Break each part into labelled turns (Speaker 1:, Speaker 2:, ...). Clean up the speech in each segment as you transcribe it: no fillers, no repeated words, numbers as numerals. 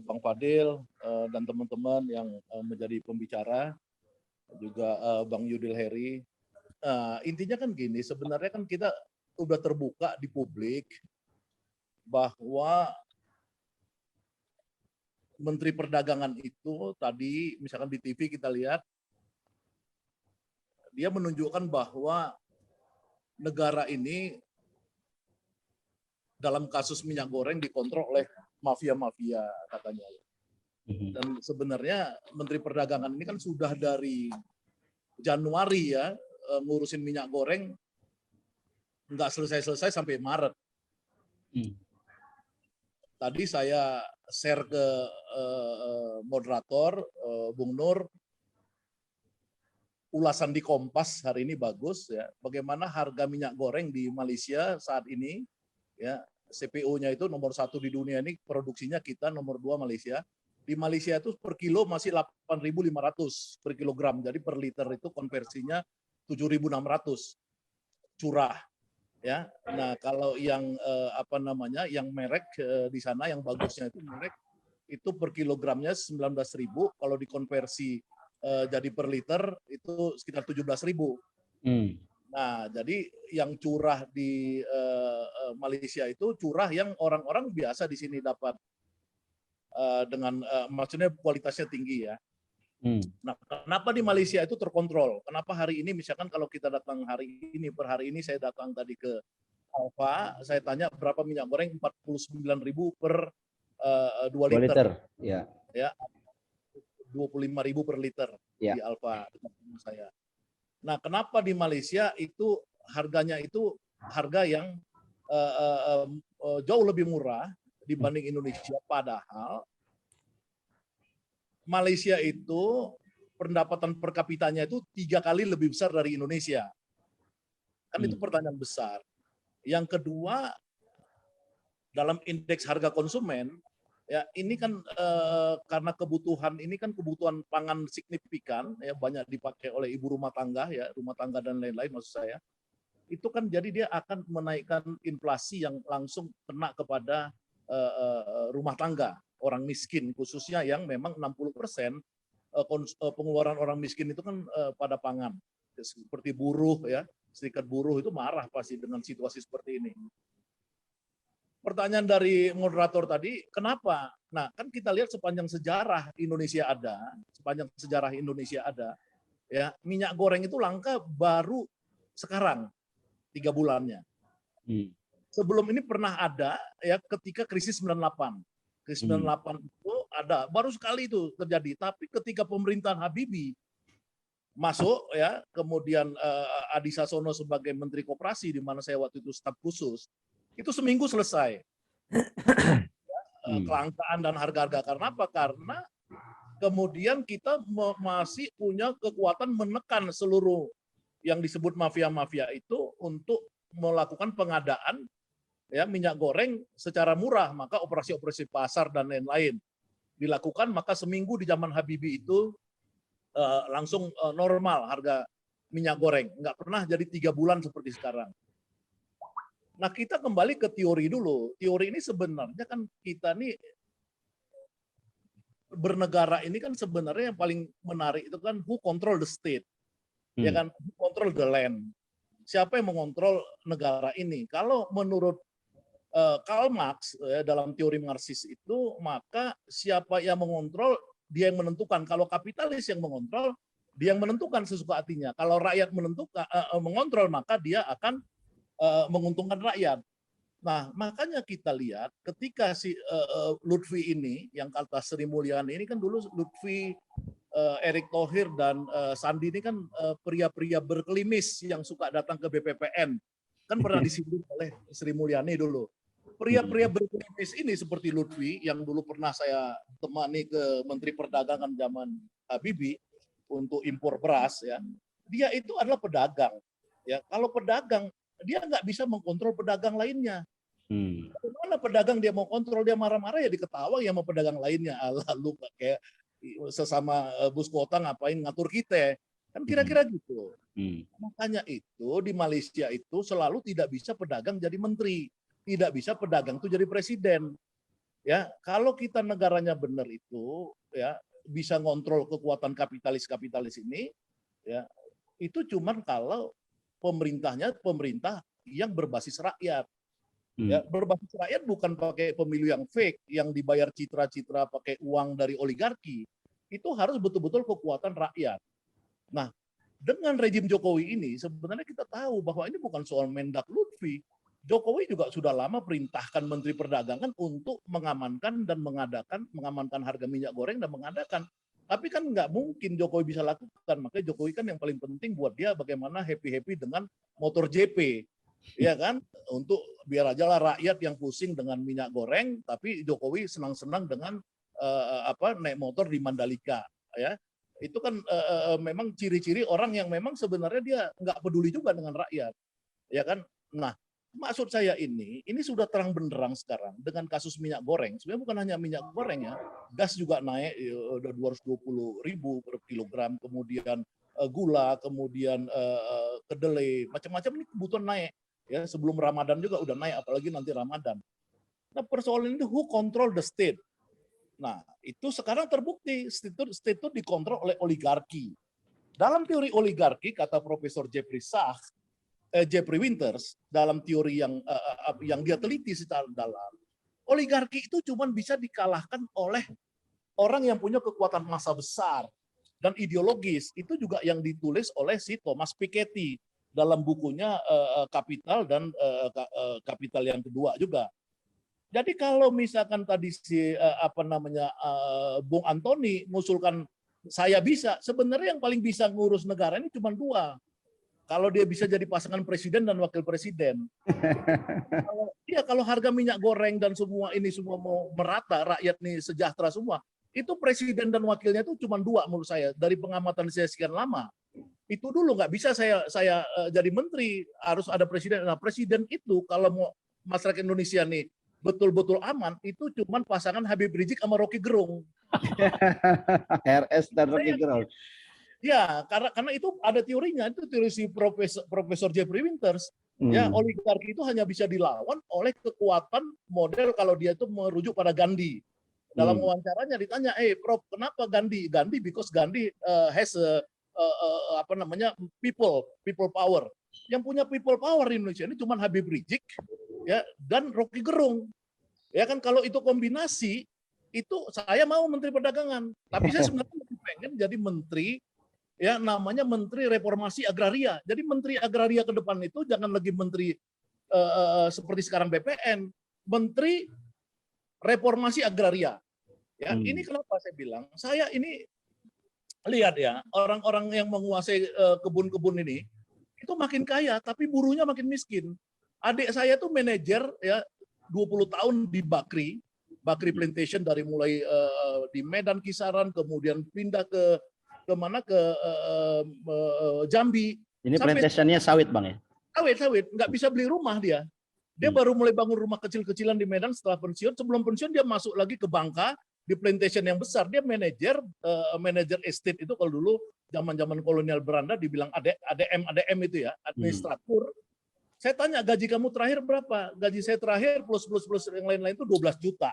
Speaker 1: Bang Fadil dan teman-teman yang menjadi pembicara, juga Bang Yudil Heri. Intinya kan gini, sebenarnya kan kita udah terbuka di publik bahwa Menteri Perdagangan itu tadi misalkan di TV kita lihat, dia menunjukkan bahwa negara ini dalam kasus minyak goreng dikontrol oleh mafia-mafia katanya. Dan sebenarnya Menteri Perdagangan ini kan sudah dari Januari ya ngurusin minyak goreng, nggak selesai-selesai sampai Maret. Tadi saya share ke moderator Bung Nur, ulasan di Kompas hari ini bagus ya, bagaimana harga minyak goreng di Malaysia saat ini ya, CPO-nya itu nomor 1 di dunia ini, produksinya kita nomor 2 Malaysia. Di Malaysia itu per kilo masih 8.500 per kilogram, jadi per liter itu konversinya 7.600 curah ya. Nah kalau yang yang merek di sana yang bagusnya itu merek itu per kilogramnya 19.000, kalau dikonversi jadi per liter itu sekitar 17.000. Nah, jadi yang curah di Malaysia itu curah yang orang-orang biasa di sini dapat dengan maksudnya kualitasnya tinggi ya. Nah, kenapa di Malaysia itu terkontrol? Kenapa hari ini misalkan kalau kita datang hari ini, per hari ini saya datang tadi ke Alfa, saya tanya berapa minyak goreng, 49.000 per 2 liter.
Speaker 2: Ya.
Speaker 1: Ya. 25.000 per liter
Speaker 2: ya.
Speaker 1: Di Alfa saya. Nah, kenapa di Malaysia itu harganya itu harga yang jauh lebih murah dibanding Indonesia, padahal Malaysia itu pendapatan per kapitanya itu 3 kali lebih besar dari Indonesia. Kan itu pertanyaan besar. Yang kedua, dalam indeks harga konsumen, ya ini kan karena kebutuhan ini kan kebutuhan pangan signifikan ya, banyak dipakai oleh ibu rumah tangga ya, rumah tangga dan lain-lain maksud saya. Itu kan jadi dia akan menaikkan inflasi yang langsung kena kepada rumah tangga, orang miskin khususnya yang memang 60% pengeluaran orang miskin itu kan pada pangan. Seperti buruh ya, serikat buruh itu marah pasti dengan situasi seperti ini. Pertanyaan dari moderator tadi, kenapa? Nah, kan kita lihat sepanjang sejarah Indonesia ada, ya minyak goreng itu langka baru sekarang 3 bulannya. Sebelum ini pernah ada ya ketika krisis 98. Krisis 98 itu ada, baru sekali itu terjadi. Tapi ketika pemerintahan Habibie masuk ya, kemudian Adi Sasono sebagai Menteri Koperasi di mana saya waktu itu staf khusus, itu seminggu selesai. Kelangkaan dan harga-harga. Karena apa? Karena kemudian kita masih punya kekuatan menekan seluruh yang disebut mafia-mafia itu untuk melakukan pengadaan ya minyak goreng secara murah. Maka operasi-operasi pasar dan lain-lain dilakukan, maka seminggu di zaman Habibie itu langsung normal harga minyak goreng. Nggak pernah jadi 3 bulan seperti sekarang. Nah, kita kembali ke teori dulu. Teori ini sebenarnya kan kita nih bernegara ini kan sebenarnya yang paling menarik itu kan who control the state. Ya kan, who control the land. Siapa yang mengontrol negara ini? Kalau menurut Karl Marx dalam teori Marxis itu, maka siapa yang mengontrol dia yang menentukan. Kalau kapitalis yang mengontrol, dia yang menentukan sesuka hatinya. Kalau rakyat mengontrol, maka dia akan menguntungkan rakyat. Nah, makanya kita lihat ketika si Lutfi ini, yang kata Sri Mulyani ini kan dulu Lutfi, Erick Thohir dan Sandi ini kan pria-pria berkelimis yang suka datang ke BPPN. Kan pernah disinggung oleh Sri Mulyani dulu. Pria-pria berkelimis ini seperti Lutfi yang dulu pernah saya temani ke Menteri Perdagangan zaman Habibie untuk impor beras ya. Dia itu adalah pedagang. Ya, kalau pedagang dia nggak bisa mengkontrol pedagang lainnya. Bagaimana pedagang dia mau kontrol, dia marah-marah ya diketawa ya sama pedagang lainnya. Lalu kayak sesama bus kota ngapain ngatur kita. Kan kira-kira gitu. Makanya itu di Malaysia itu selalu tidak bisa pedagang jadi menteri. Tidak bisa pedagang itu jadi presiden. Ya, kalau kita negaranya benar itu, ya bisa ngontrol kekuatan kapitalis ini, ya itu cuman kalau pemerintahnya pemerintah yang berbasis rakyat. Ya, berbasis rakyat bukan pakai pemilu yang fake, yang dibayar citra-citra pakai uang dari oligarki. Itu harus betul-betul kekuatan rakyat. Nah, dengan rejim Jokowi ini sebenarnya kita tahu bahwa ini bukan soal Mendak Lutfi. Jokowi juga sudah lama perintahkan Menteri Perdagangan untuk mengamankan dan mengamankan harga minyak goreng dan mengadakan. Tapi kan nggak mungkin Jokowi bisa lakukan. Makanya Jokowi kan yang paling penting buat dia bagaimana happy-happy dengan motor JP. Ya kan? Untuk biar aja lah rakyat yang pusing dengan minyak goreng, tapi Jokowi senang-senang dengan naik motor di Mandalika. Ya, itu kan memang ciri-ciri orang yang memang sebenarnya dia nggak peduli juga dengan rakyat, ya kan? Nah, maksud saya ini sudah terang benderang sekarang dengan kasus minyak goreng. Sebenarnya bukan hanya minyak goreng ya, gas juga naik udah 220.000 per kilogram, kemudian gula, kemudian kedelai, macam-macam ini kebutuhan naik. Ya, sebelum Ramadan juga udah naik, apalagi nanti Ramadan. Nah, persoalan ini who control the state? Nah, itu sekarang terbukti state itu dikontrol oleh oligarki. Dalam teori oligarki, kata Profesor Jeffrey Winters, dalam teori yang dia teliti secara dalam, oligarki itu cuma bisa dikalahkan oleh orang yang punya kekuatan massa besar dan ideologis. Itu juga yang ditulis oleh si Thomas Piketty dalam bukunya Kapital dan Kapital yang kedua juga. Jadi kalau misalkan tadi si Bung Antoni mengusulkan saya bisa, sebenarnya yang paling bisa ngurus negara ini cuma dua. Kalau dia bisa jadi pasangan presiden dan wakil presiden. Kalau harga minyak goreng dan semua ini semua mau merata, rakyat nih sejahtera semua, itu presiden dan wakilnya itu cuma dua menurut saya. Dari pengamatan saya sekian lama, itu dulu nggak bisa saya jadi menteri, harus ada presiden. Nah, presiden itu kalau mau masyarakat Indonesia nih betul-betul aman, itu cuman pasangan Habib Rizik sama Rocky Gerung.
Speaker 2: RS dan Rocky Gerung.
Speaker 1: Ya, karena itu ada teorinya, itu teori si Profesor Jeffrey Winters. Ya, oligarki itu hanya bisa dilawan oleh kekuatan model kalau dia itu merujuk pada Gandhi. Dalam wawancaranya ditanya, Prof, kenapa Gandhi? Gandhi because Gandhi has people power. Yang punya people power di Indonesia ini cuma Habib Rizik, ya, dan Rocky Gerung. Ya kan, kalau itu kombinasi, itu saya mau Menteri Perdagangan. Tapi saya sebenarnya lebih pengen jadi menteri, ya namanya Menteri Reformasi Agraria. Jadi Menteri Agraria ke depan itu jangan lagi menteri seperti sekarang BPN, Menteri Reformasi Agraria. Ya, ini kenapa saya bilang, saya ini lihat ya, orang-orang yang menguasai kebun-kebun ini itu makin kaya, tapi buruhnya makin miskin. Adik saya tuh manajer ya 20 tahun di Bakri Plantation, dari mulai di Medan Kisaran, kemudian pindah ke Jambi.
Speaker 2: Ini plantationnya sawit, Bang ya?
Speaker 1: Sawit, nggak bisa beli rumah dia. Dia baru mulai bangun rumah kecil-kecilan di Medan setelah pensiun. Sebelum pensiun dia masuk lagi ke Bangka di plantation yang besar. Dia manajer estate itu, kalau dulu zaman-zaman kolonial Belanda dibilang ADM itu ya, administratur. Saya tanya, gaji kamu terakhir berapa? Gaji saya terakhir plus yang lain-lain itu 12 juta.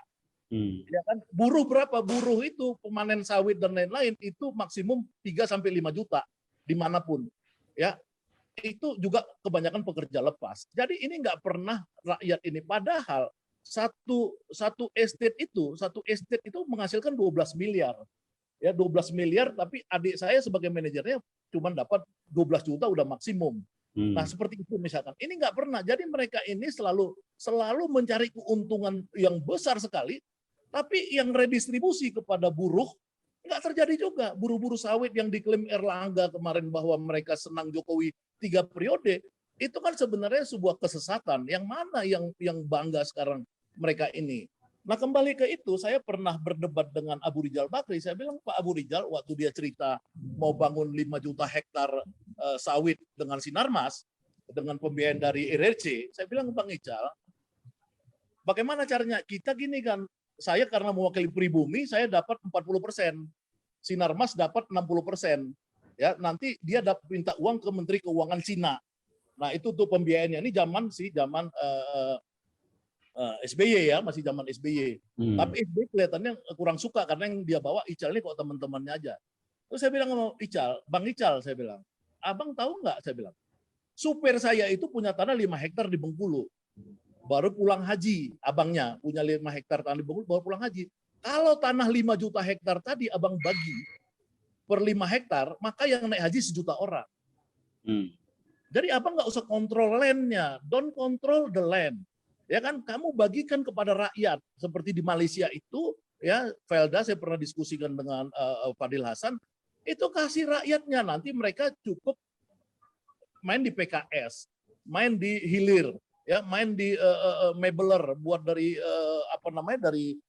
Speaker 1: Ya kan? Buruh berapa? Buruh itu pemanen sawit dan lain-lain itu maksimum 3 sampai 5 juta dimanapun. Ya, itu juga kebanyakan pekerja lepas. Jadi ini nggak pernah rakyat ini, padahal satu estate itu menghasilkan 12 miliar. Ya, 12 miliar, tapi adik saya sebagai manajernya cuma dapat 12 juta udah maksimum. Nah, seperti itu misalkan. Ini nggak pernah. Jadi mereka ini selalu mencari keuntungan yang besar sekali, tapi yang redistribusi kepada buruh nggak terjadi juga. Buruh-buruh sawit yang diklaim Erlangga kemarin bahwa mereka senang Jokowi 3 periode, itu kan sebenarnya sebuah kesesatan. Yang mana yang bangga sekarang mereka ini? Nah, kembali ke itu, saya pernah berdebat dengan Abu Rizal Bakri. Saya bilang, Pak Abu Rizal, waktu dia cerita mau bangun 5 juta hektar sawit dengan Sinarmas, dengan pembiayaan dari RRC, saya bilang, Bang Ical, bagaimana caranya? Kita gini kan, saya karena mewakili pribumi, saya dapat 40%. Sinarmas dapat 60%. Ya, nanti dia dapat minta uang ke Menteri Keuangan Cina. Nah, itu tuh pembiayaannya. Ini zaman SBY ya, masih zaman SBY.
Speaker 2: Hmm.
Speaker 1: Tapi SBY kelihatannya kurang suka karena yang dia bawa Ical ini kok teman-temannya aja. Terus saya bilang sama Ical, Bang Ical, saya bilang, abang tahu nggak? Saya bilang, supir saya itu punya tanah 5 hektar di Bengkulu. Baru pulang haji, abangnya punya 5 hektar tanah di Bengkulu, baru pulang haji. Kalau tanah 5 juta hektar tadi abang bagi per 5 hektar, maka yang naik haji 1 juta orang. Jadi abang nggak usah kontrol land-nya, don't control the land. Ya kan, kamu bagikan kepada rakyat seperti di Malaysia itu, ya Felda saya pernah diskusikan dengan Fadil Hasan, itu kasih rakyatnya, nanti mereka cukup main di PKS, main di hilir, ya main di mebeler buat dari dari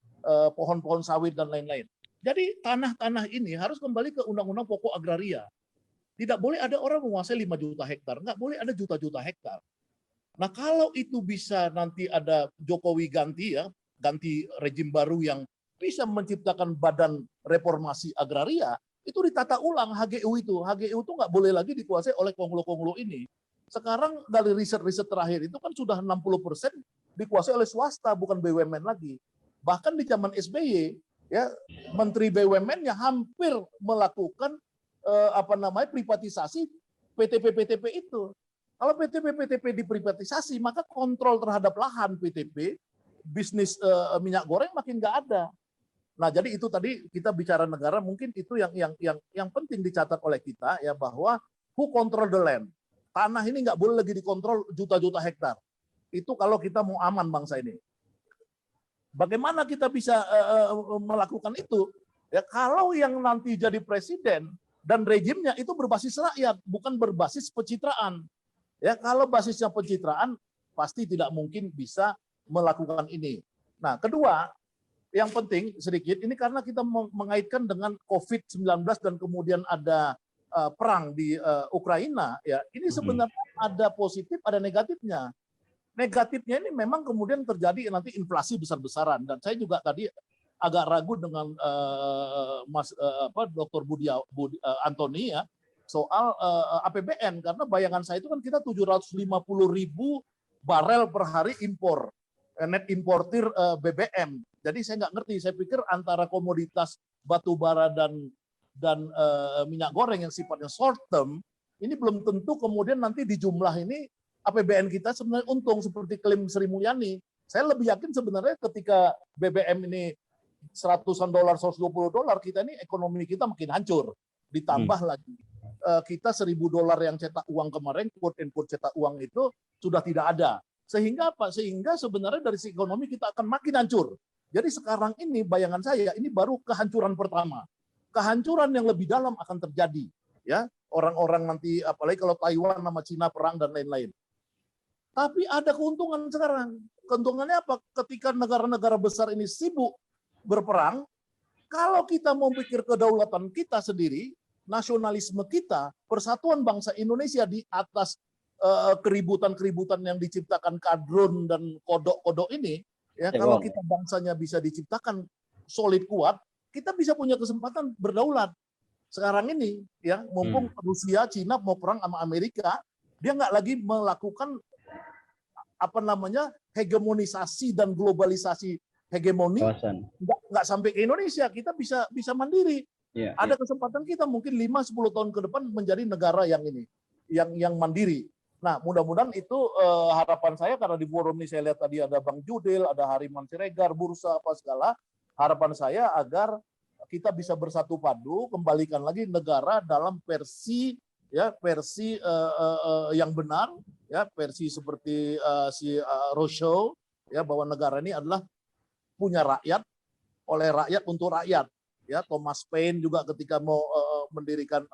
Speaker 1: pohon-pohon sawit dan lain-lain. Jadi tanah-tanah ini harus kembali ke Undang-Undang Pokok Agraria. Tidak boleh ada orang menguasai 5 juta hektar, nggak boleh ada juta-juta hektar. Nah kalau itu bisa nanti ada Jokowi ganti ya, ganti rejim baru yang bisa menciptakan badan reformasi agraria, itu ditata ulang HGU itu. HGU itu nggak boleh lagi dikuasai oleh konglo-konglo ini. Sekarang dari riset-riset terakhir itu kan sudah 60% dikuasai oleh swasta, bukan BUMN lagi. Bahkan di zaman SBY, ya Menteri BUMN-nya hampir melakukan privatisasi PTP-PTP itu. Kalau PTP-PTP diprivatisasi, maka kontrol terhadap lahan PTP, bisnis minyak goreng makin nggak ada. Nah, jadi itu tadi kita bicara negara, mungkin itu yang penting dicatat oleh kita ya, bahwa who control the land. Tanah ini nggak boleh lagi dikontrol juta-juta hektar. Itu kalau kita mau aman bangsa ini. Bagaimana kita bisa melakukan itu? Ya, kalau yang nanti jadi presiden dan rejimnya itu berbasis rakyat, bukan berbasis pencitraan. Ya, kalau basisnya pencitraan pasti tidak mungkin bisa melakukan ini. Nah, kedua, yang penting sedikit ini karena kita mengaitkan dengan COVID-19 dan kemudian ada perang di Ukraina, ya. Ini sebenarnya ada positif, ada negatifnya. Negatifnya ini memang kemudian terjadi nanti inflasi besar-besaran, dan saya juga tadi agak ragu dengan Dr. Budi Antoni ya, soal APBN, karena bayangan saya itu kan kita 750.000 barel per hari impor, net importir BBM. Jadi saya nggak ngerti, saya pikir antara komoditas batu bara dan minyak goreng yang sifatnya short term, ini belum tentu kemudian nanti di jumlah ini APBN kita sebenarnya untung seperti klaim Sri Mulyani. Saya lebih yakin sebenarnya ketika BBM ini $100, $120, kita ini ekonomi kita makin hancur. Ditambah lagi kita $1.000 yang cetak uang kemarin, quote and quote cetak uang itu sudah tidak ada. Sehingga apa? Sehingga sebenarnya dari sisi ekonomi kita akan makin hancur. Jadi sekarang ini bayangan saya ini baru kehancuran pertama. Kehancuran yang lebih dalam akan terjadi. Ya, orang-orang nanti apalagi kalau Taiwan sama Cina perang dan lain-lain. Tapi ada keuntungan sekarang. Keuntungannya apa? Ketika negara-negara besar ini sibuk berperang, kalau kita mau pikir kedaulatan kita sendiri, nasionalisme kita, persatuan bangsa Indonesia di atas keributan-keributan yang diciptakan kadrun dan kodok-kodok ini, ya kalau kita bangsanya bisa diciptakan solid kuat, kita bisa punya kesempatan berdaulat. Sekarang ini, ya mumpung Rusia, Cina mau perang sama Amerika, dia nggak lagi melakukan hegemonisasi dan globalisasi hegemoni, nggak sampai ke Indonesia, kita bisa mandiri. Ada kesempatan kita mungkin 5-10 tahun ke depan menjadi negara yang ini, yang mandiri. Nah, mudah-mudahan itu harapan saya, karena di forum ini saya lihat tadi ada Bang Judil, ada Hariman Siregar, Bursa apa segala. Harapan saya agar kita bisa bersatu padu, kembalikan lagi negara dalam versi yang benar, ya versi seperti Rousseau, ya bahwa negara ini adalah punya rakyat, oleh rakyat untuk rakyat. Ya, Thomas Paine juga ketika mau mendirikan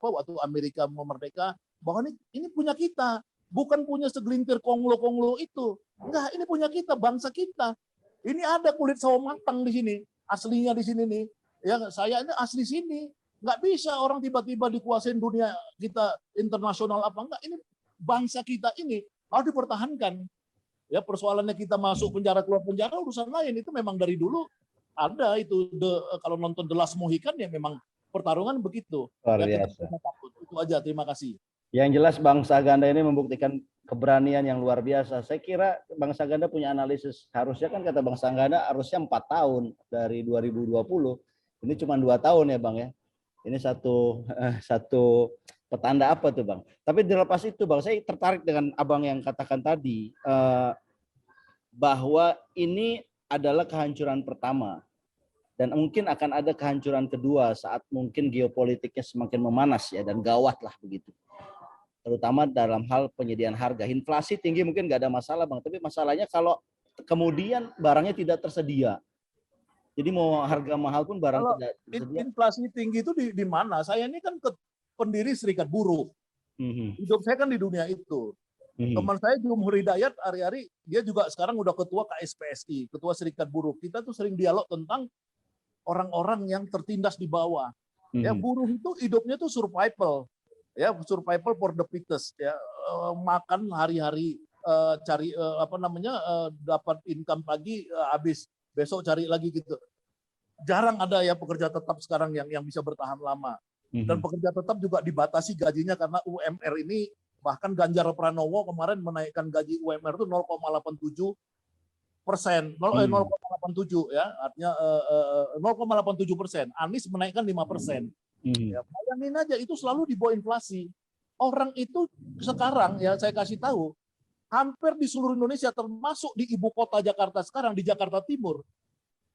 Speaker 1: waktu Amerika mau merdeka, bahwa ini punya kita, bukan punya segelintir konglo-konglo itu. Enggak, ini punya kita, bangsa kita. Ini ada kulit sawo matang di sini, aslinya di sini nih. Ya, saya ini asli sini. Nggak bisa orang tiba-tiba dikuasain dunia kita internasional apa enggak. Ini bangsa kita ini harus dipertahankan. Ya, persoalannya kita masuk penjara keluar penjara urusan lain, itu memang dari dulu ada itu. Kalau nonton The Last Mohican ya memang pertarungan begitu.
Speaker 2: Luar
Speaker 1: ya,
Speaker 2: biasa.
Speaker 1: kita takut. Itu aja, terima kasih.
Speaker 2: Yang jelas bangsa Ganda ini membuktikan keberanian yang luar biasa. Saya kira bangsa Ganda punya analisis. Harusnya kan kata bangsa Ganda harusnya 4 tahun dari 2020. Ini cuma 2 tahun ya Bang ya. Ini satu petanda apa tuh Bang? Tapi dilepas itu Bang, saya tertarik dengan Abang yang katakan tadi bahwa ini adalah kehancuran pertama. Dan mungkin akan ada kehancuran kedua saat mungkin geopolitiknya semakin memanas ya dan gawat lah begitu. Terutama dalam hal penyediaan harga. Inflasi tinggi mungkin nggak ada masalah Bang, tapi masalahnya kalau kemudian barangnya tidak tersedia. Jadi mau harga mahal pun barang
Speaker 1: Kalau
Speaker 2: tidak tersedia.
Speaker 1: inflasi tinggi itu di mana? Saya ini kan pendiri Serikat Buruh. Hidup saya kan di dunia itu. Teman saya Jumhur Hidayat hari-hari, dia juga sekarang udah ketua KSPSI, ketua Serikat Buruh. Kita tuh sering dialog tentang orang-orang yang tertindas di bawah. Ya, buruh itu hidupnya tuh survival. Ya, survival for the fittest, ya, makan hari-hari, cari dapat income pagi, habis besok cari lagi gitu. Jarang ada ya pekerja tetap sekarang yang bisa bertahan lama. Dan pekerja tetap juga dibatasi gajinya karena UMR ini, bahkan Ganjar Pranowo kemarin menaikkan gaji UMR itu 0,87%, 0,87 ya, artinya 0,87%. Anies menaikkan 5%. Ya, bayangin aja itu selalu di bawah inflasi. Orang itu sekarang ya saya kasih tahu, hampir di seluruh Indonesia termasuk di ibu kota Jakarta sekarang di Jakarta Timur,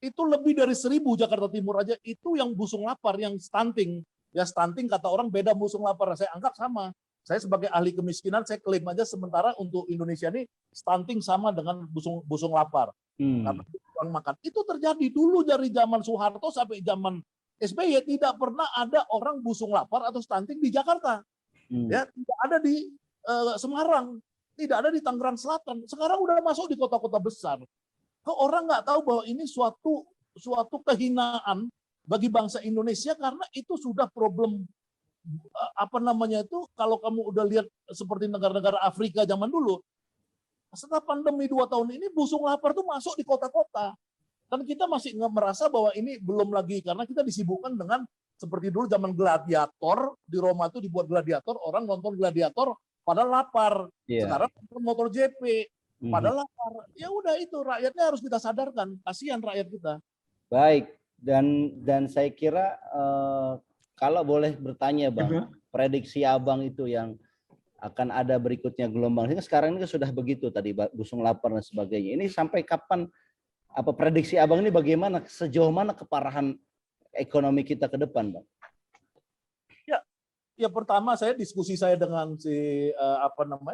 Speaker 1: itu lebih dari 1.000 Jakarta Timur aja itu yang busung lapar, yang stunting. Ya stunting kata orang beda busung lapar, saya anggap sama. Saya sebagai ahli kemiskinan saya klaim aja sementara untuk Indonesia ini stunting sama dengan busung lapar. Karena kurang makan. Itu terjadi dulu dari zaman Soeharto sampai zaman SBY tidak pernah ada orang busung lapar atau stunting di Jakarta. Ya, tidak ada di Semarang, tidak ada di Tangerang Selatan. Sekarang udah masuk di kota-kota besar. Kok orang nggak tahu bahwa ini suatu kehinaan bagi bangsa Indonesia karena itu sudah problem kalau kamu udah lihat seperti negara-negara Afrika zaman dulu. Setelah pandemi 2 tahun ini busung lapar tuh masuk di kota-kota. Dan kita masih merasa bahwa ini belum lagi karena kita disibukkan dengan seperti dulu zaman gladiator di Roma itu dibuat gladiator, orang nonton gladiator padahal lapar. Sekarang motor GP padahal lapar. Ya udah itu rakyatnya harus kita sadarkan, kasihan rakyat kita.
Speaker 2: Baik, dan saya kira kalau boleh bertanya Bang, prediksi Abang itu yang akan ada berikutnya gelombang. Sekarang ini sudah begitu tadi busung lapar dan sebagainya. Ini sampai kapan? Apa prediksi Abang ini bagaimana? Sejauh mana keparahan ekonomi kita ke depan, Bang?
Speaker 1: Ya pertama saya diskusi saya dengan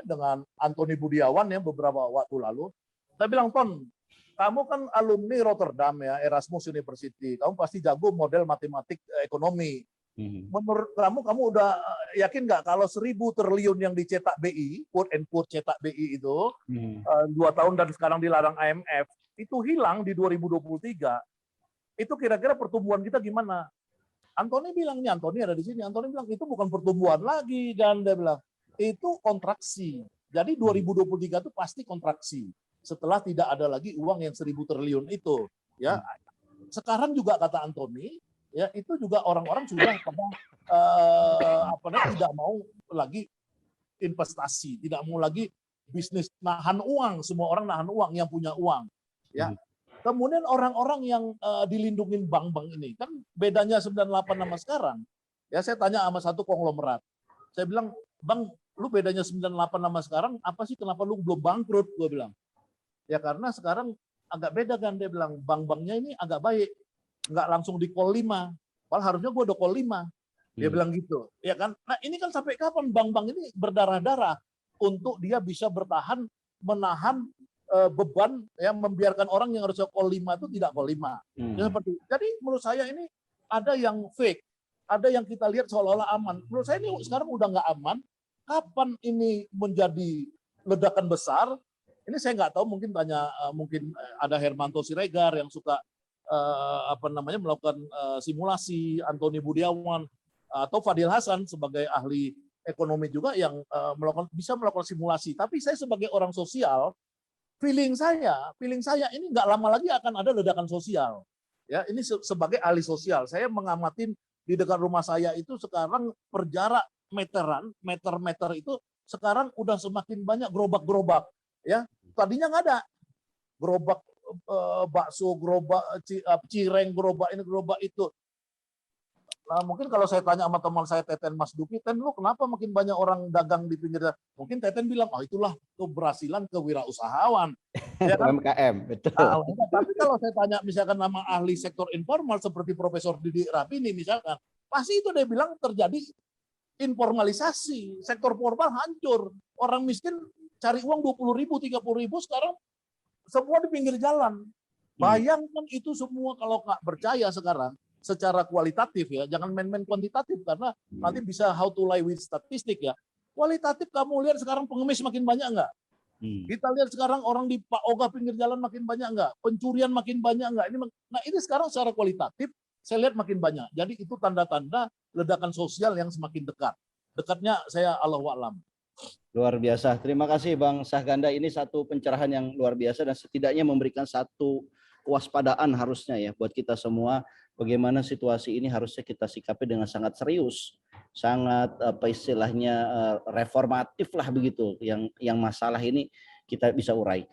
Speaker 1: dengan Antoni Budiawan ya beberapa waktu lalu. Saya bilang, Ton, kamu kan alumni Rotterdam ya, Erasmus University. Kamu pasti jago model matematik ekonomi. Menurut kamu udah yakin nggak kalau 1.000 triliun yang dicetak BI, quote and quote cetak BI itu 2 tahun dan sekarang dilarang IMF, itu hilang di 2023, itu kira-kira pertumbuhan kita gimana? Antoni bilang, nih Antoni ada di sini, Antoni bilang itu bukan pertumbuhan lagi, dan dia bilang itu kontraksi. Jadi 2023 itu pasti kontraksi setelah tidak ada lagi uang yang 1.000 triliun itu. Ya, sekarang juga kata Antoni, ya itu juga orang-orang sudah tidak mau lagi investasi, tidak mau lagi bisnis, nahan uang, semua orang nahan uang yang punya uang. Ya. Kemudian orang-orang yang dilindungin bank-bank ini, kan bedanya 98 sama sekarang. Ya saya tanya sama satu konglomerat. Saya bilang, Bang, lu bedanya 98 sama sekarang, apa sih kenapa lu belum bangkrut? Gue bilang. Ya karena sekarang agak beda kan, dia bilang, bank-banknya ini agak baik. Nggak langsung di call 5. Padahal harusnya gue udah call 5. Dia bilang gitu. Ya kan? Nah ini kan sampai kapan bank-bank ini berdarah-darah untuk dia bisa bertahan, menahan beban yang membiarkan orang yang harusnya call 5 itu tidak call 5. Ya, seperti. Jadi menurut saya ini ada yang fake, ada yang kita lihat seolah-olah aman. Menurut saya ini sekarang udah nggak aman. Kapan ini menjadi ledakan besar? Ini saya nggak tahu, mungkin tanya mungkin ada Hermanto Siregar yang suka melakukan simulasi, Antoni Budiawan atau Fadil Hasan sebagai ahli ekonomi juga yang bisa melakukan simulasi. Tapi saya sebagai orang sosial, feeling saya ini nggak lama lagi akan ada ledakan sosial. Ya, ini sebagai ahli sosial, saya mengamatin di dekat rumah saya itu sekarang per jarak meter itu sekarang udah semakin banyak gerobak-gerobak, ya. Tadinya nggak ada gerobak bakso, gerobak cireng, gerobak ini, gerobak itu. Nah, mungkin kalau saya tanya sama teman saya Teten Mas Duki, Ten, lu kenapa makin banyak orang dagang di pinggir jalan? Mungkin Teten bilang, oh itulah keberhasilan kewirausahawan. Ya kan?
Speaker 2: UMKM, betul.
Speaker 1: Tapi kalau saya tanya misalkan nama ahli sektor informal seperti Profesor Didi Rapini misalkan, pasti itu dia bilang terjadi informalisasi, sektor formal hancur. Orang miskin cari uang 20.000, 30.000 sekarang semua di pinggir jalan. Bayangkan itu semua kalau nggak percaya sekarang secara kualitatif ya, jangan main-main kuantitatif karena nanti bisa how to lie with statistik ya. Kualitatif kamu lihat sekarang pengemis makin banyak nggak? Kita lihat sekarang orang di Pak Oga pinggir jalan makin banyak nggak? Pencurian makin banyak nggak? Ini sekarang secara kualitatif saya lihat makin banyak. Jadi itu tanda-tanda ledakan sosial yang semakin dekat. Dekatnya saya Allahu a'lam.
Speaker 2: Luar biasa. Terima kasih Bang Syahganda. Ini satu pencerahan yang luar biasa dan setidaknya memberikan satu kewaspadaan harusnya ya buat kita semua. Bagaimana situasi ini harusnya kita sikapi dengan sangat serius, sangat apa istilahnya reformatif lah begitu. Yang masalah ini kita bisa urai.